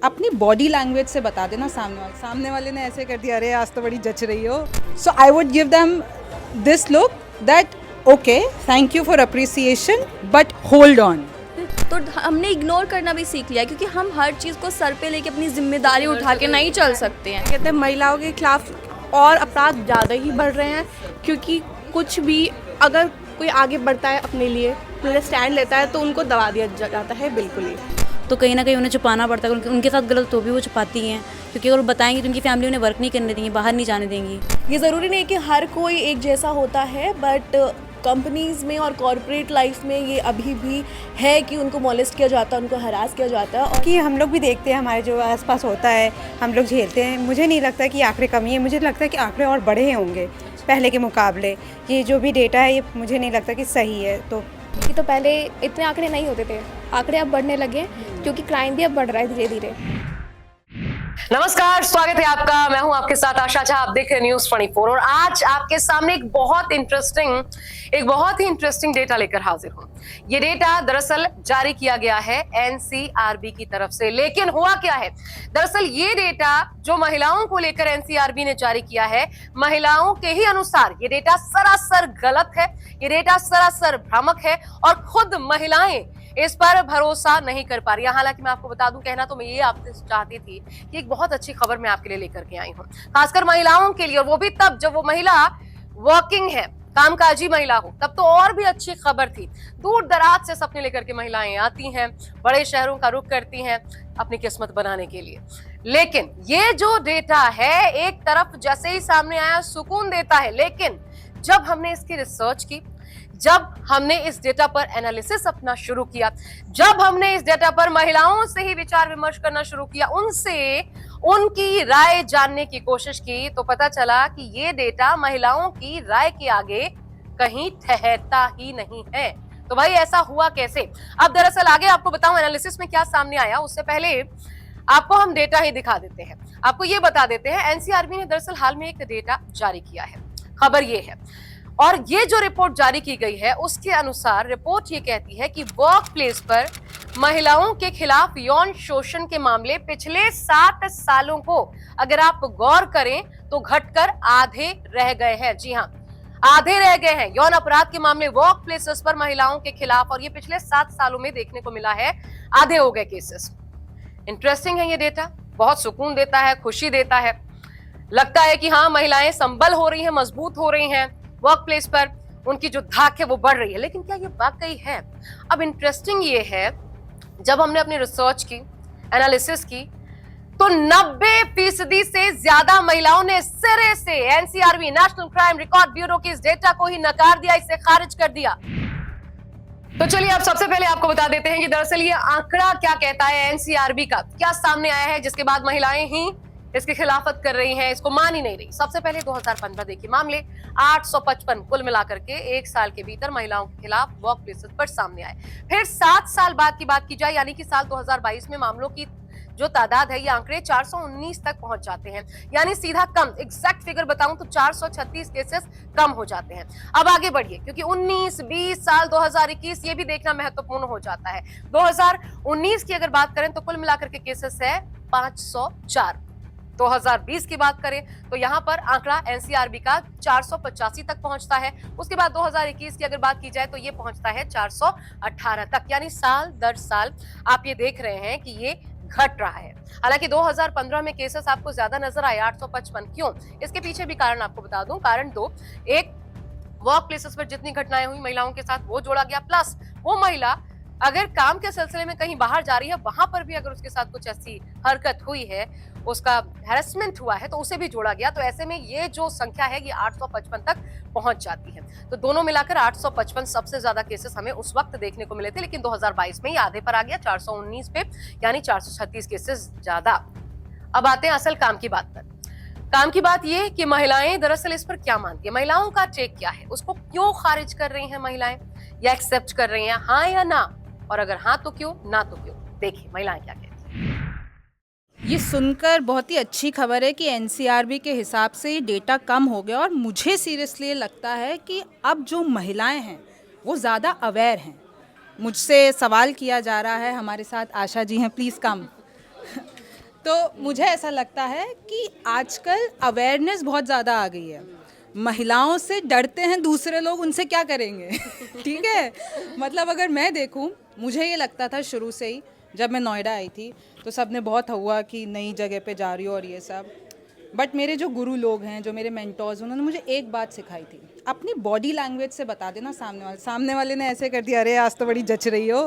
अपनी body language से बता देना सामने वाले ने ऐसे कर दिया, अरे आज तो बड़ी जच रही हो. So I would give them this look that okay, thank you for appreciation but hold on. तो हमने इग्नोर करना भी सीख लिया, क्योंकि हम हर चीज़ को सर पे लेके अपनी जिम्मेदारी उठा के नहीं चल सकते हैं. कहते हैं महिलाओं के खिलाफ और अपराध ज़्यादा ही बढ़ रहे हैं, क्योंकि कुछ भी अगर कोई आगे बढ़ता है अपने लिए अपने स्टैंड लेता है तो उनको दबा दिया जाता है बिल्कुल ही. तो कहीं ना कहीं उन्हें छुपाना पड़ता है. उनके साथ गलत तो भी वो छुपाती हैं, क्योंकि अगर वो बताएंगी तो उनकी फैमिली उन्हें वर्क नहीं करने देंगी, बाहर नहीं जाने देंगी. ये ज़रूरी नहीं कि हर कोई एक जैसा होता है, बट कंपनीज़ में और कॉर्पोरेट लाइफ में ये अभी भी है कि उनको मॉलेस्ट किया जाता है, उनको हरास किया जाता है. और कि हम लोग भी देखते हैं, हमारे जो आसपास होता है हम लोग झेलते हैं. मुझे नहीं लगता कि आंकड़े कमी है, मुझे लगता है कि आंकड़े और बड़े होंगे पहले के मुकाबले. ये जो भी डेटा है ये मुझे नहीं लगता कि सही है. तो पहले इतने आंकड़े नहीं होते थे, आंकड़े अब बढ़ने लगे क्योंकि क्राइम भी अब बढ़ रहा है धीरे धीरे. नमस्कार, स्वागत है आपका. मैं हूं आपके साथ आशा झा. आप देख रहे हैं न्यूज़ 24 और आज आपके सामने एक बहुत ही इंटरेस्टिंग डेटा लेकर हाजिर हूं. ये डेटा दरअसल जारी किया गया है एनसीआरबी की तरफ से. लेकिन हुआ क्या है, दरअसल ये डेटा जो महिलाओं को लेकर एनसीआरबी ने जारी किया है, महिलाओं के ही अनुसार ये डेटा सरासर गलत है, ये डेटा सरासर भ्रामक है और खुद महिलाएं इस पर भरोसा नहीं कर पा रही है. हालांकि मैं आपको बता दूं, कहना तो मैं ये आपसे चाहती थी कि एक बहुत अच्छी खबर मैं आपके लिए लेकर के आई हूं, खासकर महिलाओं के लिए, और वो भी तब जब वो महिला वर्किंग है, कामकाजी महिला हो, तब तो और भी अच्छी खबर थी. दूर दराज से सपने लेकर के महिलाएं आती हैं, बड़े शहरों का रुख करती हैं अपनी किस्मत बनाने के लिए. लेकिन ये जो डेटा है, एक तरफ जैसे ही सामने आया सुकून देता है, लेकिन जब हमने इसकी रिसर्च की, जब हमने इस डेटा पर एनालिसिस अपना शुरू किया, जब हमने इस डेटा पर महिलाओं से ही विचार विमर्श करना शुरू किया, उनसे उनकी राय जानने की कोशिश की, तो पता चला कि ये डेटा महिलाओं की राय के आगे कहीं ठहरता ही नहीं है. तो भाई ऐसा हुआ कैसे? अब दरअसल आगे आपको बताऊं एनालिसिस में क्या सामने आया, उससे पहले आपको हम डेटा ही दिखा देते हैं. आपको ये बता देते हैं, एनसीआरबी ने दरअसल हाल में एक डेटा जारी किया है. खबर ये है, और ये जो रिपोर्ट जारी की गई है उसके अनुसार रिपोर्ट ये कहती है कि वर्क प्लेस पर महिलाओं के खिलाफ यौन शोषण के मामले पिछले 7 सालों को अगर आप गौर करें तो घटकर आधे रह गए हैं. जी हाँ, आधे रह गए हैं यौन अपराध के मामले वर्क प्लेसेस पर महिलाओं के खिलाफ, और ये पिछले 7 सालों में देखने को मिला है, आधे हो गए केसेस. इंटरेस्टिंग है ये डेटा, बहुत सुकून देता है, खुशी देता है. लगता है कि हाँ, महिलाएं संबल हो रही हैं, मजबूत हो रही हैं, वर्क प्लेस पर उनकी जो धाक है वो बढ़ रही है. लेकिन क्या ये वाकई है? अब इंटरेस्टिंग ये है, जब हमने अपनी रिसर्च की, एनालिसिस की, तो 90% से ज्यादा महिलाओं ने सिरे से NCRB, national crime record bureau के इस डेटा को ही नकार दिया, इसे खारिज कर दिया. तो चलिए अब सबसे पहले आपको बता देते हैं कि दरअसल ये आंकड़ा क्या कहता है, एनसीआरबी का क्या सामने आया है, जिसके बाद महिलाएं ही इसकी खिलाफत कर रही हैं, इसको मान ही नहीं रही. सबसे पहले 2015 देखिए, मामले 855 कुल मिलाकर के एक साल के भीतर महिलाओं के खिलाफ वर्क प्लेसेस पर सामने आए. फिर 7 साल बाद की बात की जाए, यानी कि साल 2022 में मामलों की जो तादाद है, ये आंकड़े 419 तक पहुंच जाते हैं. यानी सीधा कम, एग्जैक्ट फिगर बताऊं तो 436 केसेस कम हो जाते हैं. अब आगे बढ़िए, क्योंकि 19, 20 साल 2021 ये भी देखना महत्वपूर्ण हो जाता है. 2019 की अगर बात करें तो कुल मिलाकर के केसेस है 504. 2020 की बात करें तो यहां पर आंकड़ा एनसीआरबी का 485 तक पहुंचता है. उसके बाद 2021 की अगर बात की जाए तो ये पहुंचता है 418 तक. यानी साल दर साल आप ये देख रहे हैं कि ये घट रहा है. हालांकि 2015 में केसेस आपको ज्यादा नजर आए, 855. क्यों? इसके पीछे भी कारण आपको बता दूं. कारण दो, एक, वर्क प्लेसेस पर जितनी घटनाएं हुई महिलाओं के साथ वो जोड़ा गया, प्लस वो महिला अगर काम के सिलसिले में कहीं बाहर जा रही है, वहां पर भी अगर उसके साथ कुछ ऐसी हरकत हुई है, उसका हैरेसमेंट हुआ है, तो उसे भी जोड़ा गया. तो ऐसे में ये जो संख्या है ये 855 तक पहुंच जाती है. तो दोनों मिलाकर 855 सबसे ज्यादा केसेस हमें उस वक्त देखने को मिले थे. लेकिन 2022 में ये आधे पर आ गया, 419 पे, यानी 436 केसेस ज्यादा. अब आते हैं असल काम की बात पर. काम की बात ये कि महिलाएं दरअसल इस पर क्या मानती है, महिलाओं का टेक क्या है, उसको क्यों खारिज कर रही हैं महिलाएं, या एक्सेप्ट कर रही हैं, हाँ या ना, और अगर हाँ तो क्यों, ना तो क्यों. देखिए महिलाएं क्या कहती हैं. ये सुनकर बहुत ही अच्छी खबर है कि एनसीआरबी के हिसाब से ये डेटा कम हो गया, और मुझे सीरियसली लगता है कि अब जो महिलाएं हैं वो ज़्यादा अवेयर हैं. मुझसे सवाल किया जा रहा है, हमारे साथ आशा जी हैं, प्लीज़ कम. तो मुझे ऐसा लगता है कि आजकल अवेयरनेस बहुत ज़्यादा आ गई है। महिलाओं से डरते हैं दूसरे लोग, उनसे क्या करेंगे ठीक है, मतलब अगर मैं देखूं, मुझे ये लगता था शुरू से ही, जब मैं नोएडा आई थी तो सबने बहुत हुआ कि नई जगह पे जा रही हो और ये सब, बट मेरे जो गुरु लोग हैं, जो मेरे मेंटोर्स, उन्होंने मुझे एक बात सिखाई थी, अपनी बॉडी लैंग्वेज से बता देना सामने वाले ने ऐसे कर दिया, अरे आज तो बड़ी जच रही हो,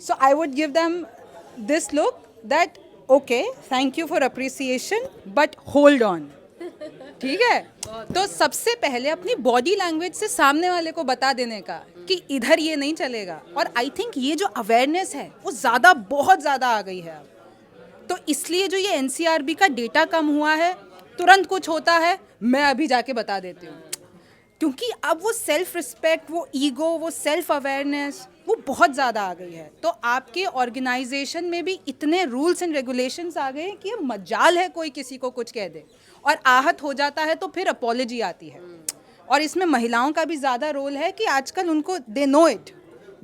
so I would give them this look that okay, thank you for appreciation but hold on, ठीक है। तो सबसे पहले अपनी बॉडी लैंग्वेज से सामने वाले को बता देने का कि इधर ये नहीं चलेगा। और आई थिंक ये जो अवेयरनेस है वो ज़्यादा, बहुत ज़्यादा आ गई है अब, तो इसलिए जो ये एनसीआरबी का डेटा कम हुआ है, तुरंत कुछ होता है मैं अभी जाके बता देती हूँ, क्योंकि अब वो सेल्फ रिस्पेक्ट, वो ईगो, वो सेल्फ अवेयरनेस वो बहुत ज़्यादा आ गई है। तो आपके ऑर्गेनाइजेशन में भी इतने रूल्स एंड रेगुलेशंस आ गए हैं कि ये मजाल है कोई किसी को कुछ कह दे, और आहत हो जाता है तो फिर अपॉलॉजी आती है। और इसमें महिलाओं का भी ज़्यादा रोल है कि आजकल उनको they know it,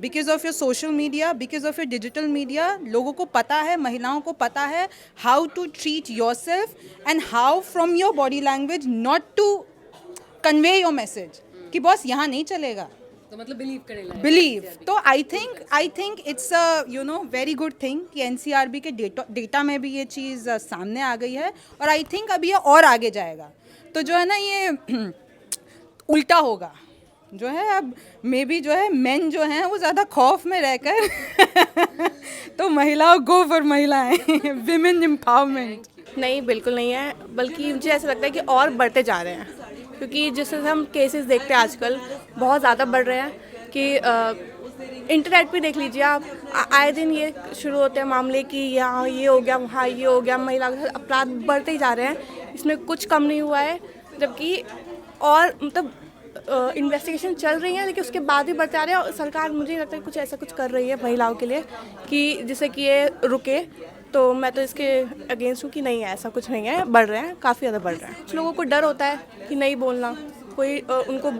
because of your social media, because of your digital media, लोगों को पता है, महिलाओं को पता है how to treat yourself and how from your body language not to convey your message कि बॉस यहाँ नहीं चलेगा, तो मतलब बिलीव। तो I think it's you know very good thing कि एनसीआरबी के डेटा में भी ये चीज़ सामने आ गई है, और आई थिंक अभी ये और आगे जाएगा। तो जो है ना, ये उल्टा होगा, जो है अब मे बी जो है मेन जो हैं वो ज़्यादा खौफ में रहकर तो महिलाओं, गो फॉर महिलाएं विमेन एम्पावरमेंट। नहीं, बिल्कुल नहीं है, बल्कि मुझे ऐसा लगता है कि और बढ़ते जा रहे हैं, क्योंकि जैसे हम केसेस देखते हैं आजकल बहुत ज़्यादा बढ़ रहे हैं कि इंटरनेट पे देख लीजिए आप, आए दिन ये शुरू होते हैं मामले कि यहाँ ये हो गया, वहाँ ये हो गया, महिला के साथ अपराध बढ़ते ही जा रहे हैं, इसमें कुछ कम नहीं हुआ है। जबकि और मतलब इन्वेस्टिगेशन चल रही है, लेकिन उसके बाद भी बढ़ते आ रहे हैं, और सरकार मुझे नहीं लगता कि कुछ ऐसा कुछ कर रही है महिलाओं के लिए कि जिससे कि ये रुके। तो मैं तो इसके अगेंस्ट हूँ कि नहीं है, ऐसा कुछ नहीं है, बढ़ रहे हैं, काफ़ी ज़्यादा बढ़ रहे हैं। कुछ लोगों को डर होता है कि नहीं बोलना, कोई उनको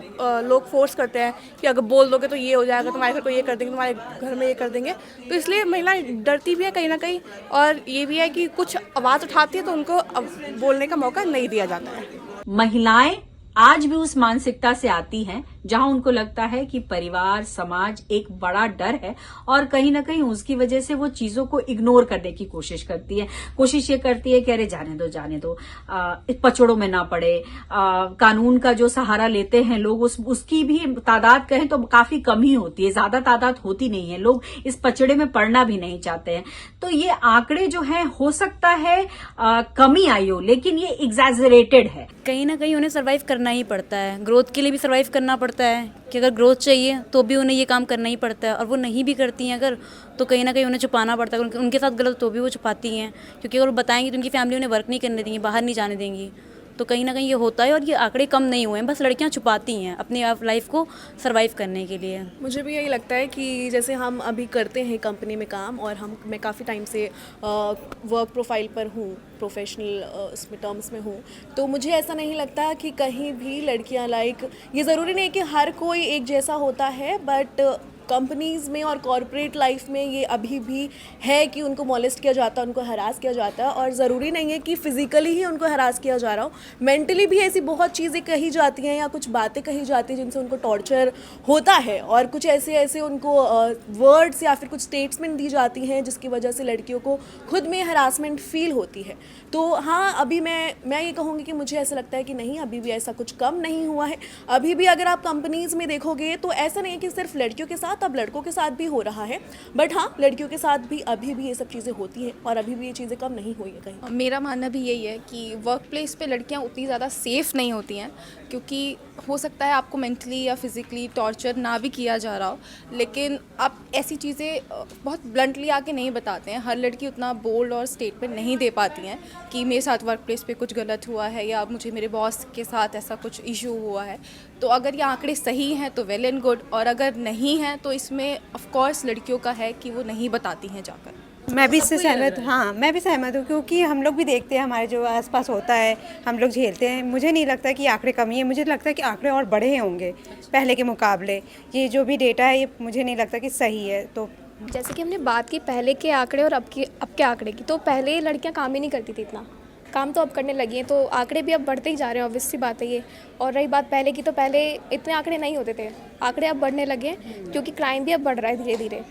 लोग फोर्स करते हैं कि अगर बोल दोगे तो ये हो जाएगा, तुम्हारे घर को ये कर देंगे, तुम्हारे घर में ये कर देंगे, तो इसलिए महिलाएं डरती भी है कहीं ना कहीं। और ये भी है कि कुछ आवाज़ उठाती है तो उनको बोलने का मौका नहीं दिया जाता है। महिलाएं आज भी उस मानसिकता से आती हैं जहां उनको लगता है कि परिवार, समाज एक बड़ा डर है, और कहीं ना कहीं उसकी वजह से वो चीजों को इग्नोर करने की कोशिश करती है। कोशिश ये करती है कि अरे जाने दो, पचड़ों में ना पड़े। कानून का जो सहारा लेते हैं लोग, उसकी भी तादाद कहें तो काफी कम ही होती है, ज्यादा तादाद होती नहीं है। लोग इस पचड़े में पड़ना भी नहीं चाहते हैं। तो ये आंकड़े जो है, हो सकता है कमी आई हो, लेकिन ये एग्जैजरेटेड है। कहीं ना कहीं उन्हें सर्वाइव करना ही पड़ता है, ग्रोथ के लिए भी सर्वाइव करना पड़ता है कि अगर ग्रोथ चाहिए तो भी उन्हें ये काम करना ही पड़ता है, और वो नहीं भी करती हैं अगर, तो कहीं ना कहीं उन्हें छुपाना पड़ता है। उनके साथ गलत तो भी वो छुपाती हैं, क्योंकि अगर वो बताएंगी तो उनकी फैमिली उन्हें वर्क नहीं करने देंगी, बाहर नहीं जाने देंगी। तो कहीं ना कहीं ये होता है, और ये आंकड़े कम नहीं हुए हैं, बस लड़कियां छुपाती हैं अपनी लाइफ को सर्वाइव करने के लिए। मुझे भी यही लगता है कि जैसे हम अभी करते हैं कंपनी में काम, और मैं काफ़ी टाइम से वर्क प्रोफाइल पर हूँ, प्रोफेशनल इसमें टर्म्स में हूँ, तो मुझे ऐसा नहीं लगता कि कहीं भी लड़कियाँ ये ज़रूरी नहीं कि हर कोई एक जैसा होता है, बट कंपनीज़ में और कॉर्पोरेट लाइफ में ये अभी भी है कि उनको मॉलेस्ट किया जाता है, उनको हरास किया जाता है। और ज़रूरी नहीं है कि फ़िज़िकली ही उनको हरास किया जा रहा हो, मेंटली भी ऐसी बहुत चीज़ें कही जाती हैं या कुछ बातें कही जाती हैं जिनसे उनको टॉर्चर होता है, और कुछ ऐसे उनको वर्ड्स या फिर कुछ स्टेटमेंट दी जाती हैं जिसकी वजह से लड़कियों को खुद में हरासमेंट फील होती है। तो हाँ, अभी मैं ये कहूँगी कि मुझे ऐसा लगता है कि नहीं, अभी भी ऐसा कुछ कम नहीं हुआ है। अभी भी अगर आप कंपनीज़ में देखोगे तो ऐसा नहीं है कि सिर्फ लड़कियों के साथ, अब लड़कों के साथ भी हो रहा है, बट हाँ, लड़कियों के साथ भी अभी भी ये सब चीज़ें होती हैं, और अभी भी ये चीज़ें कम नहीं हुई है कहीं। मेरा मानना भी यही है कि वर्क प्लेस पे लड़कियां उतनी ज़्यादा सेफ़ नहीं होती हैं, क्योंकि हो सकता है आपको मेंटली या फिज़िकली टॉर्चर ना भी किया जा रहा हो, लेकिन आप ऐसी चीज़ें बहुत ब्लंटली आके नहीं बताते हैं। हर लड़की उतना बोल्ड और स्टेटमेंट नहीं दे पाती हैं कि मेरे साथ वर्क प्लेस पे कुछ गलत हुआ है, या मुझे मेरे बॉस के साथ ऐसा कुछ इशू हुआ है। तो अगर ये आंकड़े सही हैं तो वेल एंड गुड, और अगर नहीं हैं तो इसमें ऑफ कोर्स लड़कियों का है कि वो नहीं बताती हैं जाकर। मैं भी इससे सहमत, हाँ मैं भी सहमत हूँ, क्योंकि हम लोग भी देखते हैं हमारे जो आसपास होता है, हम लोग झेलते हैं। मुझे नहीं लगता कि आंकड़े कमी है, मुझे लगता है कि आंकड़े और बढ़े होंगे पहले के मुकाबले। ये जो भी डेटा है ये मुझे नहीं लगता कि सही है। तो जैसे कि हमने बात की पहले के आंकड़े और अब के आंकड़े की, तो पहले लड़कियां काम ही नहीं करती थी इतना, काम तो अब करने लगी हैं, तो आंकड़े भी अब बढ़ते ही जा रहे हैं, ऑब्वियस सी बात है ये। और रही बात पहले की, तो पहले इतने आंकड़े नहीं होते थे, आंकड़े अब बढ़ने लगे हैं क्योंकि क्राइम भी अब बढ़ रहा है धीरे धीरे,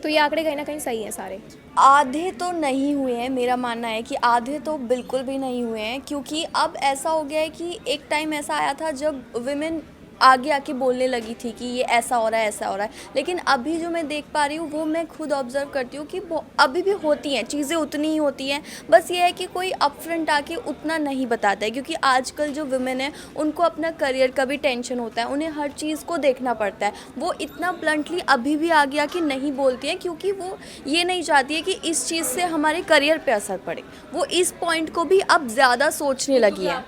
तो ये आंकड़े कहीं ना कहीं सही हैं सारे। आधे तो नहीं हुए हैं, मेरा मानना है कि आधे तो बिल्कुल भी नहीं हुए हैं, क्योंकि अब ऐसा हो गया है कि एक टाइम ऐसा आया था जब विमेन आगे आके बोलने लगी थी कि ये ऐसा हो रहा है, ऐसा हो रहा है, लेकिन अभी जो मैं देख पा रही हूँ वो मैं खुद ऑब्जर्व करती हूँ कि अभी भी होती हैं चीज़ें, उतनी ही होती हैं, बस ये है कि कोई अपफ्रंट आके उतना नहीं बताता है, क्योंकि आजकल जो विमेन है उनको अपना करियर का भी टेंशन होता है, उन्हें हर चीज़ को देखना पड़ता है, वो इतना ब्लंटली अभी भी आगे आके नहीं बोलती हैं, क्योंकि वो ये नहीं चाहती है कि इस चीज़ से हमारे करियर पर असर पड़े। वो इस पॉइंट को भी अब ज़्यादा सोचने लगी है,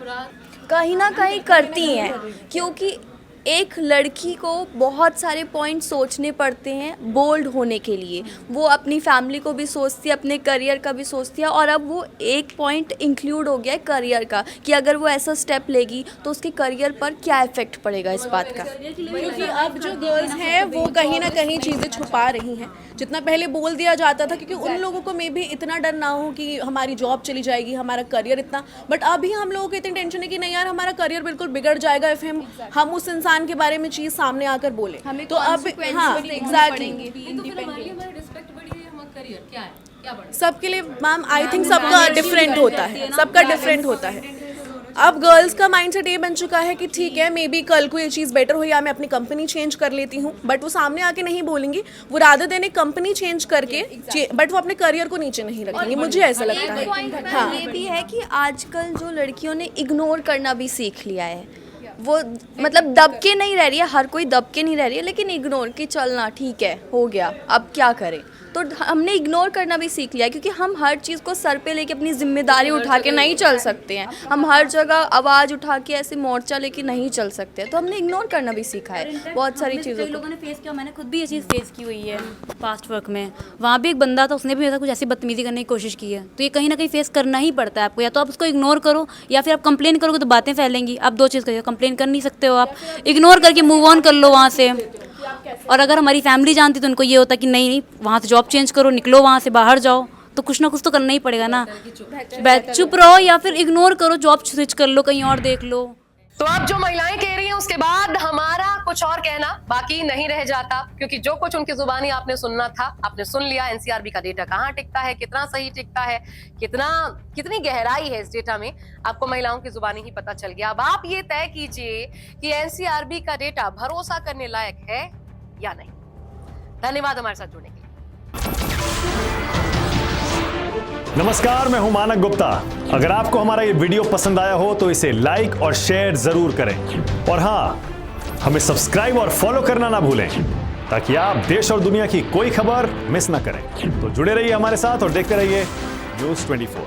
कहीं ना कहीं करती हैं, क्योंकि एक लड़की को बहुत सारे पॉइंट सोचने पड़ते हैं बोल्ड होने के लिए। वो अपनी फैमिली को भी सोचती है, अपने करियर का भी सोचती है, और अब वो एक पॉइंट इंक्लूड हो गया है करियर का, कि अगर वो ऐसा स्टेप लेगी तो उसके करियर पर क्या इफेक्ट पड़ेगा इस बात का। क्योंकि अब जो गर्ल्स हैं वो कहीं ना कहीं चीज़ें छुपा रही हैं, जितना पहले बोल दिया जाता था, क्योंकि उन लोगों को मे भी इतना डर ना हो कि हमारी जॉब चली जाएगी, हमारा करियर इतना, बट अभी हम लोगों को इतनी टेंशन है कि नहीं यार हमारा करियर बिल्कुल बिगड़ जाएगा इफ हम उस इंसान के बारे में चीज़ सामने आकर बोले, तो अब हाँ एग्जैक्टली सबके लिए मैम आई थिंक सबका डिफरेंट होता है, सबका डिफरेंट होता है। अब गर्ल्स का माइंडसेट ये बन चुका है कि ठीक है मे बी कल को ये चीज़ बेटर हो या मैं अपनी कंपनी चेंज कर लेती हूँ, बट वो सामने आके नहीं बोलेंगी, वो रादर देने कंपनी चेंज करके बट वो अपने करियर को नीचे नहीं रखेंगी, मुझे ऐसा लगता है। हाँ, ये भी है कि आजकल जो लड़कियों ने इग्नोर करना भी सीख लिया है, वो मतलब दब के नहीं रह रही है, हर कोई दब के नहीं रह रही है, लेकिन इग्नोर की चलना ठीक है, हो गया, अब क्या करें, तो हमने इग्नोर करना भी सीख लिया, क्योंकि हम हर चीज़ को सर पे लेके अपनी जिम्मेदारी उठा के नहीं चल सकते हैं, हम हर जगह आवाज़ उठा के ऐसे मोर्चा लेके नहीं चल सकते, तो हमने इग्नोर करना भी सीखा है बहुत सारी चीज़ों को। लोगों ने फेस किया, मैंने खुद भी ये चीज़ फेस की हुई है पास्ट वर्क में, वहाँ भी एक बंदा था, उसने भी ऐसा कुछ ऐसी बदतमीजी करने की कोशिश की है, तो ये कहीं ना कहीं फेस करना ही पड़ता है आपको, या तो आप उसको इग्नोर करो या फिर आप कंप्लेन करोगे तो बातें फैलेंगी, आप दो चीज़ करिए, कंप्लेन कर नहीं सकते हो, आप इग्नोर करके मूव ऑन कर लो वहाँ से। और अगर हमारी फैमिली जानती तो उनको ये होता कि नहीं वहाँ से जॉब चेंज करो, निकलो वहाँ से, बाहर जाओ, तो कुछ ना कुछ तो करना ही पड़ेगा ना, चुप रहो या फिर इग्नोर करो, जॉब स्विच कर लो, कहीं और देख लो। तो अब जो महिलाएं कह रही हैं उसके बाद हमारा कुछ और कहना बाकी नहीं रह जाता, क्योंकि जो कुछ उनकी जुबानी आपने सुनना था आपने सुन लिया। एनसीआरबी का डेटा कहाँ टिकता है, कितना सही टिकता है, कितनी गहराई है इस डेटा में, आपको महिलाओं की जुबानी ही पता चल गया। अब आप ये तय कीजिए कि एनसीआरबी का डेटा भरोसा करने लायक है या नहीं। धन्यवाद हमारे साथ जुड़ने के लिए। नमस्कार, मैं हूं मानक गुप्ता। अगर आपको हमारा ये वीडियो पसंद आया हो तो इसे लाइक और शेयर जरूर करें, और हां, हमें सब्सक्राइब और फॉलो करना ना भूलें, ताकि आप देश और दुनिया की कोई खबर मिस ना करें। तो जुड़े रहिए हमारे साथ और देखते रहिए न्यूज़ 24।